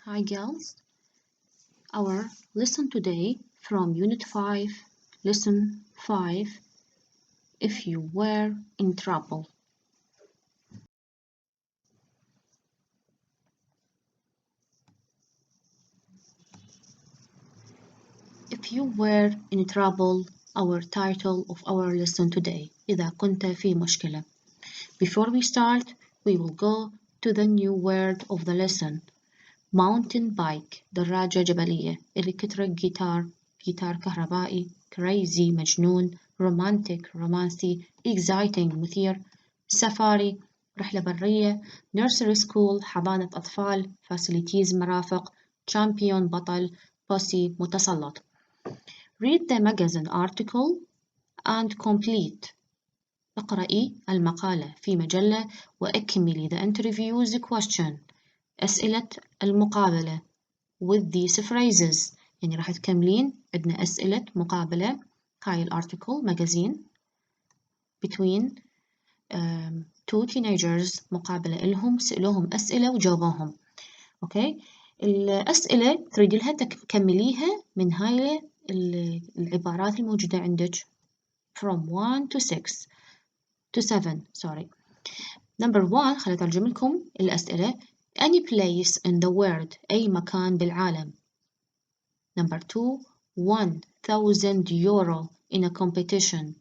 Hi girls, our lesson today from Unit 5, Lesson 5, If You Were in Trouble. If you were in trouble, our title of our lesson today. إذا كنت في مشكلة. Before we start, we will go to the new word of the lesson. Mountain bike, دراجة جبلية. Electric guitar, جيتار كهربائي. Crazy, مجنون. Romantic, رومانسي. Exciting, مثير. Safari, رحلة برية. Nursery school, حضانة أطفال. Facilities, مرافق. Champion, بطل. Pussy, متسلط. Read the magazine article and complete. اقرأي المقالة في مجلة وأكملي the interview's question. أسئلة المقابلة with these phrases. يعني راح تكملين عندنا أسئلة مقابلة. هاي الارتيكل magazine between two teenagers مقابلة إلهم سألوهم أسئلة وجاوبوهم. أوكي الأسئلة تريد لها تكمليها من هاي العبارات الموجودة عندك from 1 to 6 to 7 sorry. Number 1 خليني أترجم لكم الأسئلة. Any place in the world أي مكان بالعالم. Number 2 1000 euro in a competition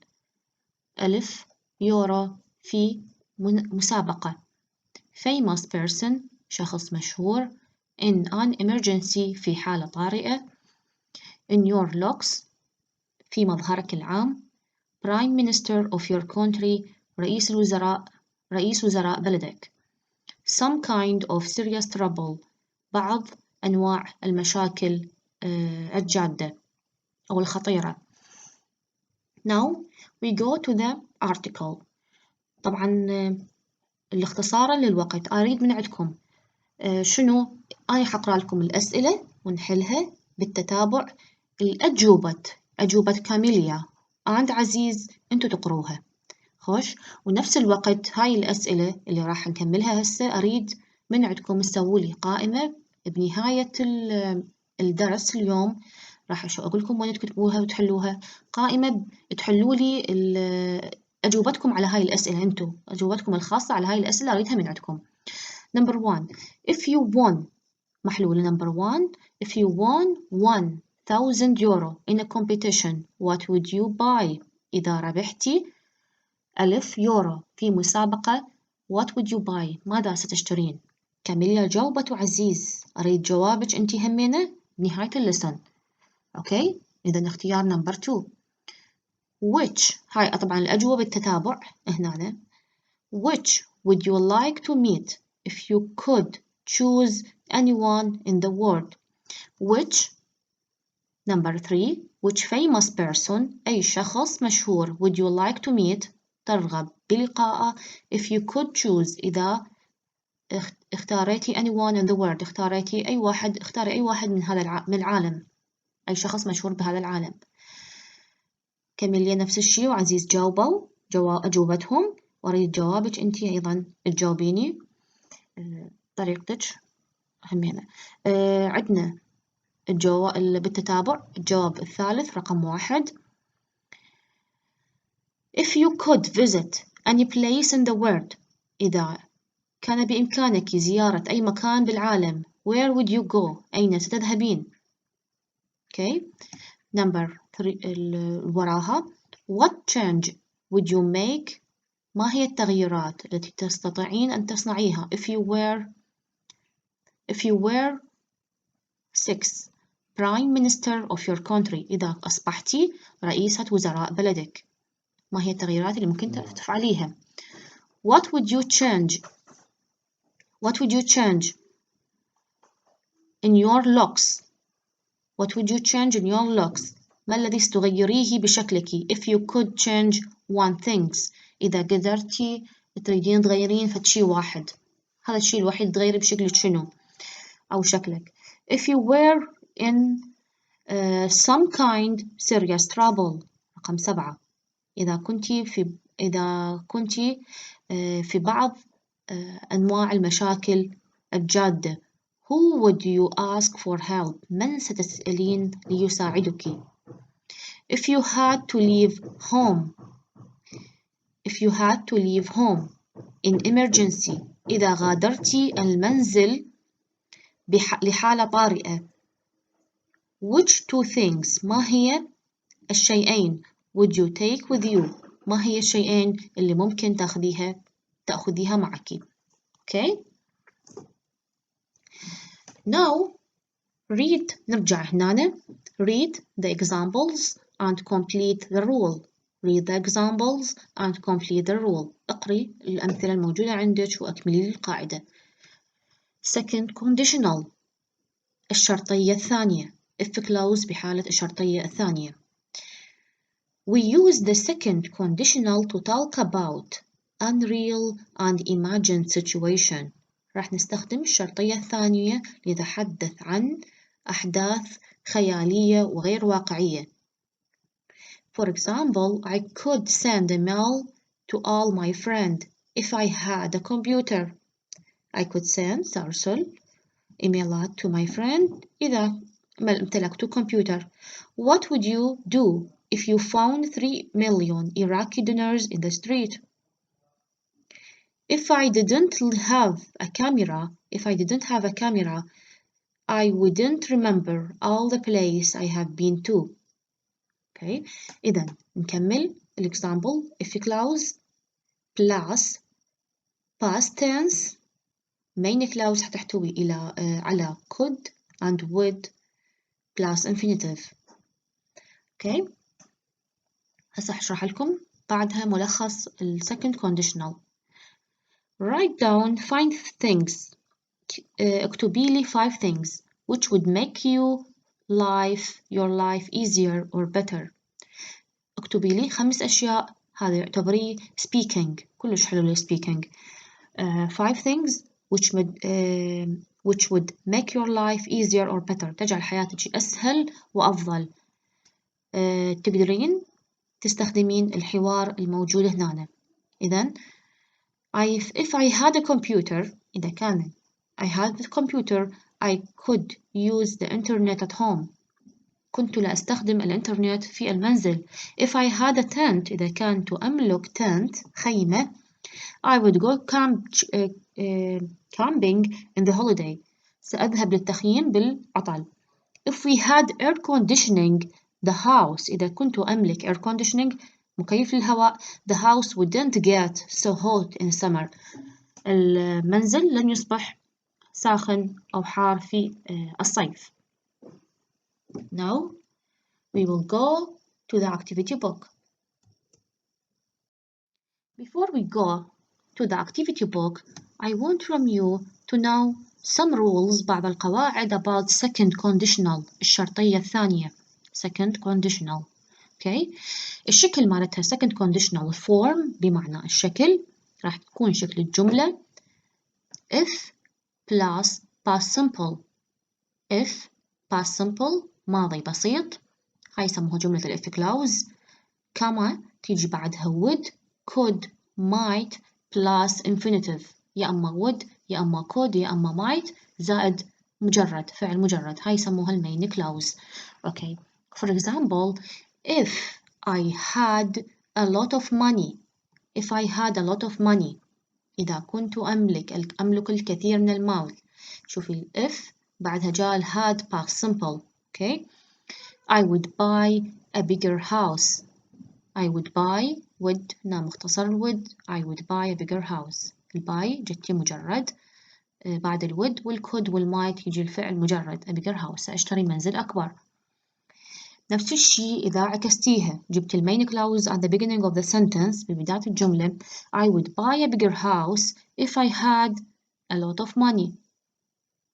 1000 يورو في مسابقة. Famous person شخص مشهور. In an emergency في حالة طارئة. In your looks في مظهرك العام. Prime Minister of your country رئيس وزراء بلدك. Some kind of serious trouble بعض أنواع المشاكل الجادة أو الخطيرة. Now we go to the article. طبعا الاختصارا للوقت أريد من عندكم شنو أنا حقرأ لكم الأسئلة ونحلها بالتتابع. أجوبة كاميليا عند عزيز أنتوا تقروها خوش. ونفس الوقت هاي الأسئلة اللي راح نكملها هسه أريد من عندكم تسووا لي قائمة بنهاية الدرس اليوم. راح أقول لكم وين تكتبوها وتحلوها. قائمة تحلوا لي أجوبتكم على هاي الأسئلة. أنتوا أجوبتكم الخاصة على هاي الأسئلة أريدها من عندكم. Number 1 if you won محلولة. Number 1 if you won 1000 euro in a competition what would you buy. إذا ربحتي 1000 يورو في مسابقة what would you buy ماذا ستشترين. كاميليا جاوبت وعزيز أريد جوابك أنتي همينة بنهاية اللسن. أوكي إذا اختيار نمبر 2 which هاي طبعا الأجوبة بالتتابع هنا. which would you like to meet if you could choose anyone in the world. which number 3 which famous person أي شخص مشهور would you like to meet ترغب بلقائه if you could choose إذا اختاريتي anyone in the world اختاري أي واحد من هذا من العالم. أي شخص مشهور بهذا العالم. كاميليا نفس الشيء وعزيز جاوبوا أجوبتهم وأريد جوابك أنتي أيضا تجاوبيني طريقتك همينة. عندنا بالتتابع الجواب الثالث رقم 1 if you could visit any place in the world إذا كان بإمكانك زيارة أي مكان بالعالم where would you go أين ستذهبين. okay number 3 وراها what change would you make ما هي التغييرات التي تستطيعين أن تصنعيها if you were 6 prime minister of your country إذا أصبحتي رئيسة وزراء بلدك ما هي التغييرات اللي ممكن تفعليها. what would you change in your looks ما الذي ستغيريه بشكلك if you could change one things إذا قدرتي تريدين تغيرين فشي واحد هذا الشيء الوحيد تغيري بشكلك شنو أو شكلك. if you were in some kind serious trouble رقم 7 إذا كنتي في بعض أنواع المشاكل الجادة Who would you ask for help? من ستسألين ليساعدك؟ If you had to leave home. If you had to leave home in emergency. إذا غادرت المنزل لحالة طارئة. Which two things؟ ما هي الشيئين would you take with you؟ ما هي الشيئين اللي ممكن تأخذيها معك؟ Okay. Now read نرجع هنا. Read the examples and complete the rule. Read the examples and complete the rule. اقري الأمثلة الموجودة عندك وأكملي القاعدة. Second conditional. الشرطية الثانية. If clause بحالة الشرطية الثانية. We use the second conditional to talk about unreal and imagined situation. راح نستخدم الشرطية الثانية لنتحدث عن أحداث خيالية وغير واقعية. For example, I could send a mail to all my friends if I had a computer. I could send أرسل إيميلات to my friend إذا امتلكت كمبيوتر. What would you do if you found 3 million Iraqi dinars in the street? If I didn't have a camera, I wouldn't remember all the places I have been to. Okay. إذا نكمل الexample. If clause plus past tense main clause حتحتوي على could and would plus infinitive. Okay. هسه هشرح لكم بعدها ملخص ال second conditional. Write down 5 things. اكتبي لي 5 things which would make your life easier or better. اكتبي لي 5 أشياء هذا يعتبري speaking. كلش حلو ال speaking. 5 things which would make your life easier or better. تجعل حياتك أسهل وأفضل. تقدرين تستخدمين الحوار الموجود هنا. إذن if I had a computer إذا كان I had a computer I could use the internet at home. كنت لا أستخدم الإنترنت في المنزل. If I had a tent إذا كنت أملك tent خيمة I would go camping in the holiday. سأذهب للتخييم بالعطل. If we had air conditioning the house إذا كنت أملك air conditioning مكيف للهواء the house wouldn't get so hot in summer. المنزل لن يصبح ساخن أو حار في الصيف. Now we will go to the activity book. Before we go to the activity book, I want from you to know some rules بعض القواعد about second conditional الشرطية الثانية. Second conditional. Okay. الشكل مالتها second conditional form بمعنى الشكل راح تكون شكل الجملة if plus past simple. if past simple ماضي بسيط هاي يسموها جملة ال if clause كما تيجي بعدها would could might plus infinitive يا أما would يا أما could يا أما might زائد مجرد فعل مجرد هاي يسموها المين clause. Okay. For example, if I had a lot of money. If I had a lot of money. إذا كنت أملك الكثير من المال. شوفي if بعدها جاء ال had past simple. Okay. I would buy a bigger house. I would buy would مختصر would I would buy a bigger house. الباي جتي مجرد بعد الwould والcould والmight يجي الفعل مجرد a bigger house سأشتري منزل أكبر. نفس الشيء إذا عكستيها جبت المين clause at the beginning of the sentence ببداية الجملة I would buy a bigger house if I had a lot of money.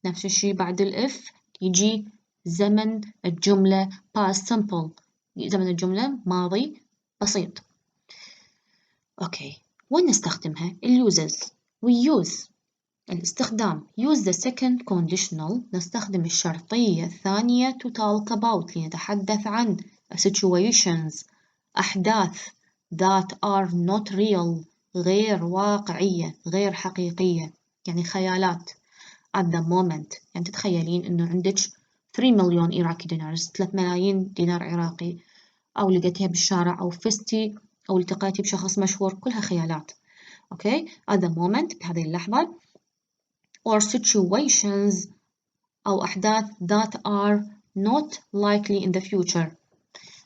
نفس الشيء بعد الإف يجي زمن الجملة past simple زمن الجملة ماضي بسيط. أوكي. وين نستخدمها؟ uses. We use الاستخدام use the second conditional نستخدم الشرطية الثانية to talk about لنتحدث عن situations أحداث that are not real غير واقعية غير حقيقية يعني خيالات at the moment. يعني تتخيلين إنه عندك 3 مليون إيراكي دينارز، 3 ملايين دينار عراقي، أو لقيتيها بالشارع، أو فزتي، أو التقيتي بشخص مشهور، كلها خيالات. Okay, at the moment بهذه اللحظة. Or situations أو أحداث that are not likely in the future،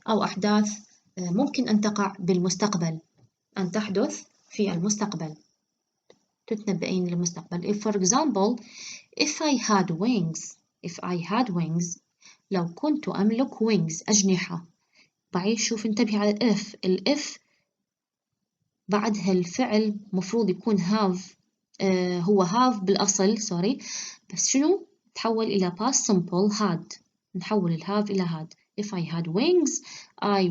أو أحداث ممكن أن تقع بالمستقبل، أن تحدث في المستقبل، تتنبئين للمستقبل. If for example, if I had wings، لو كنت أملك wings أجنحة. بعيد شوف انتبهي على الإف بعدها الفعل مفروض يكون have، هو have بالأصل سوري، بس شنو تحول إلى past simple had، نحول الهاف إلى had. If I had wings I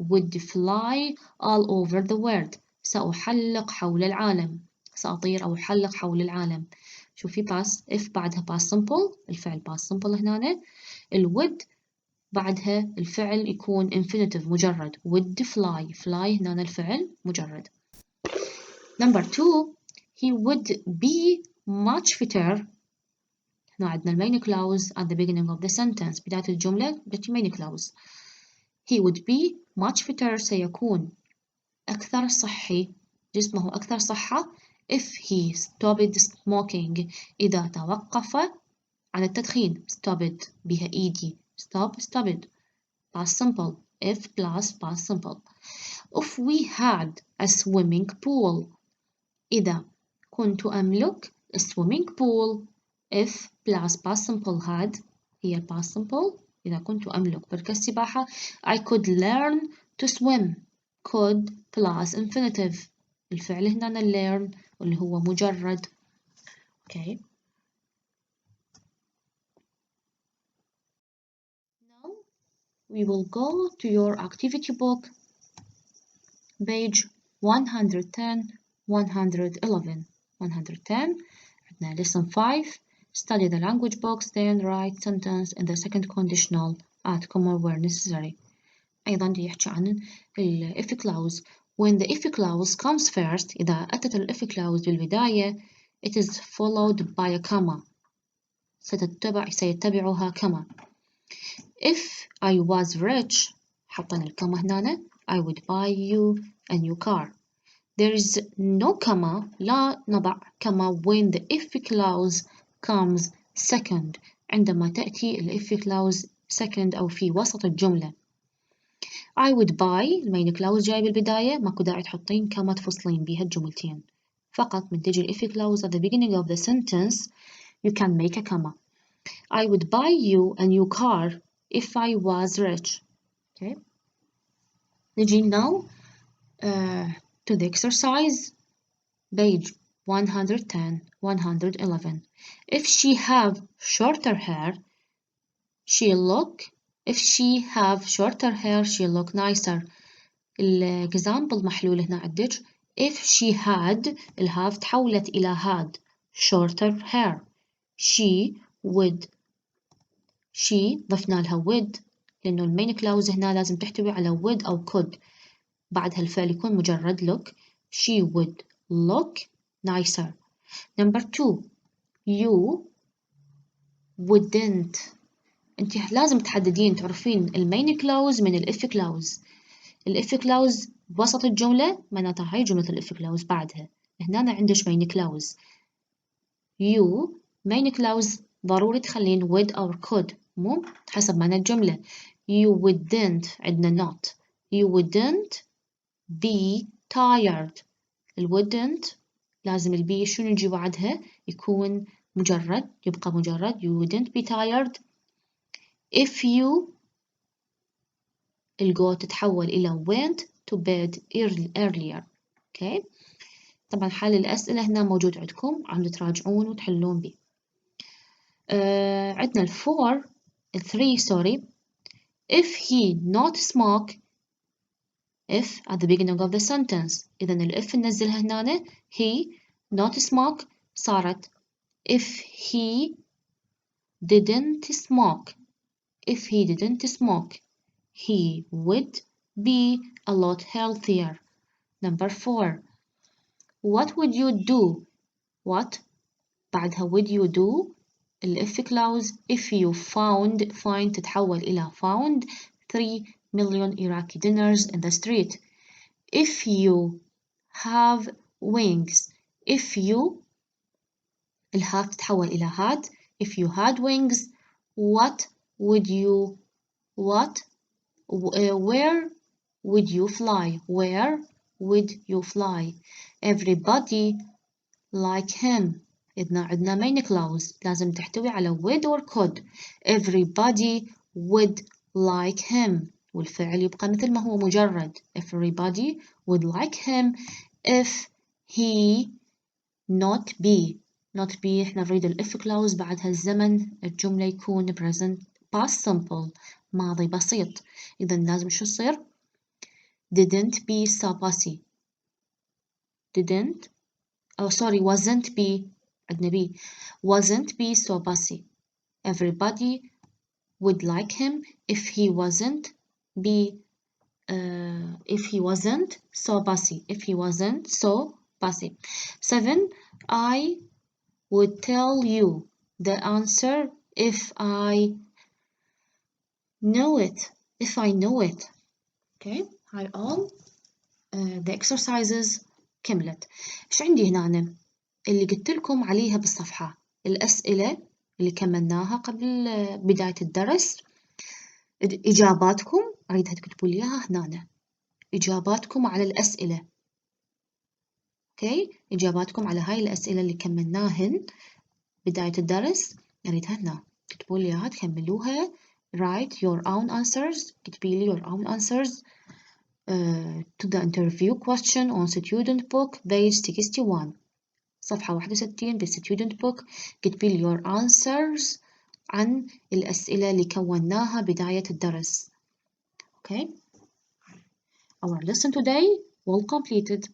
would fly all over the world، سأحلق حول العالم، سأطير أو أحلق حول العالم. شوفي past، if بعدها past simple، الفعل past simple هنا، would بعدها الفعل يكون infinitive مجرد، would fly هنا الفعل مجرد. Number 2 he would be much fitter. هنا عندنا المين clause at the beginning of the sentence، بداية الجملة بدأت main clause. He would be much fitter، سيكون أكثر صحي، جسمه أكثر صحة if he stopped smoking، إذا توقف عن التدخين. stopped بها إيدي، stopped past simple، if plus past simple. If we had a swimming pool، إذا كنت أملك swimming pool. if plus past simple had هي past simple، إذا كنت أملك بركة السباحة. I could learn to swim، could plus infinitive، الفعل هنا learn اللي هو مجرد. okay. Now we will go to your activity book page 110 111. 110 عندنا lesson 5. Study the language box, then write sentence in the second conditional at comma where necessary. أيضا يحكي عن ال if clause. When the if clause comes first، إذا أتت ال if clause بالبداية it is followed by a comma، سيتبعها comma. If I was rich، حطينا الكما هنا، I would buy you a new car. There is no comma، لا نضع comma when the if clause comes second، عندما تأتي ال if clause second أو في وسط الجملة. I would buy المين clause جاي بالبداية، ماكو داعي تحطين كما تفصلين بيها الجملتين، فقط من تجي ال if clause at the beginning of the sentence you can make a comma. I would buy you a new car if I was rich. Okay. نجي now to the exercise page 110 111. If she have shorter hair she look nicer. الإكزامبل محلول هنا عندك if she had الهاف تحولت إلى had shorter hair. she ضفنا لها would لأنه المين كلاوز هنا لازم تحتوي على would أو could، بعدها الفعل يكون مجرد look. she would look nicer. Number 2 you wouldn't. انت لازم تحددين تعرفين المين كلاوز من الاف كلاوز. الاف كلاوز بوسط الجملة معناتها هاي جملة الاف كلاوز بعدها. هنا عندك مين كلاوز. you مين كلاوز ضروري تخلين would أو could، مو حسب معنى الجملة. you wouldn't عندنا not. you wouldn't be tired. wouldn't لازم البي شنو يجي بعدها يكون مجرد، يبقى مجرد. you wouldn't be tired if you الجو تتحول إلى went to bed earlier. okay. طبعا حل الأسئلة هنا موجود عندكم، عم تراجعون وتحلون به. عندنا three sorry. if he not smoke، if at the beginning of the sentence، إذا الإف ننزلها هنا he not smoke صارت if he didn't smoke. if he didn't smoke he would be a lot healthier. Number 4 what would you do. what بعدها would you do if clause. if you find تتحول إلى found 3 million Iraqi dinners in the street. if you have wings. if you الهاف تتحول إلى had. if you had wings what would you where would you fly. where would you fly. everybody like him. إذن عندنا main clause لازم تحتوي على would or could. everybody would like him والفعل يبقى مثل ما هو مجرد. everybody would like him if he not be احنا نريد ال if clause بعدها الزمن الجملة يكون present past simple ماضي بسيط. إذن لازم شو يصير؟ didn't be so fussy. wasn't be عندنا be wasn't be so fussy. everybody would like him if he wasn't so fussy. 7 I would tell you the answer if I know it. okay hi all. the exercises كملت. إيش عندي هنا اللي قلت لكم عليها بالصفحة الأسئلة اللي كملناها قبل بداية الدرس. إجاباتكم أريدها تكتبوا لي إياها هنا. إجاباتكم على الأسئلة. أوكي إجاباتكم على هاي الأسئلة اللي كملناهن بداية الدرس أريدها هنا تكتبوا لي إياها تكملوها. write your own answers. كتبي لي your own answers to the interview question on student book page 61 صفحة 61 بالstudent book. كتبي لي your answers عن الأسئلة اللي كوناها بداية الدرس. Okay. Our lesson today well completed.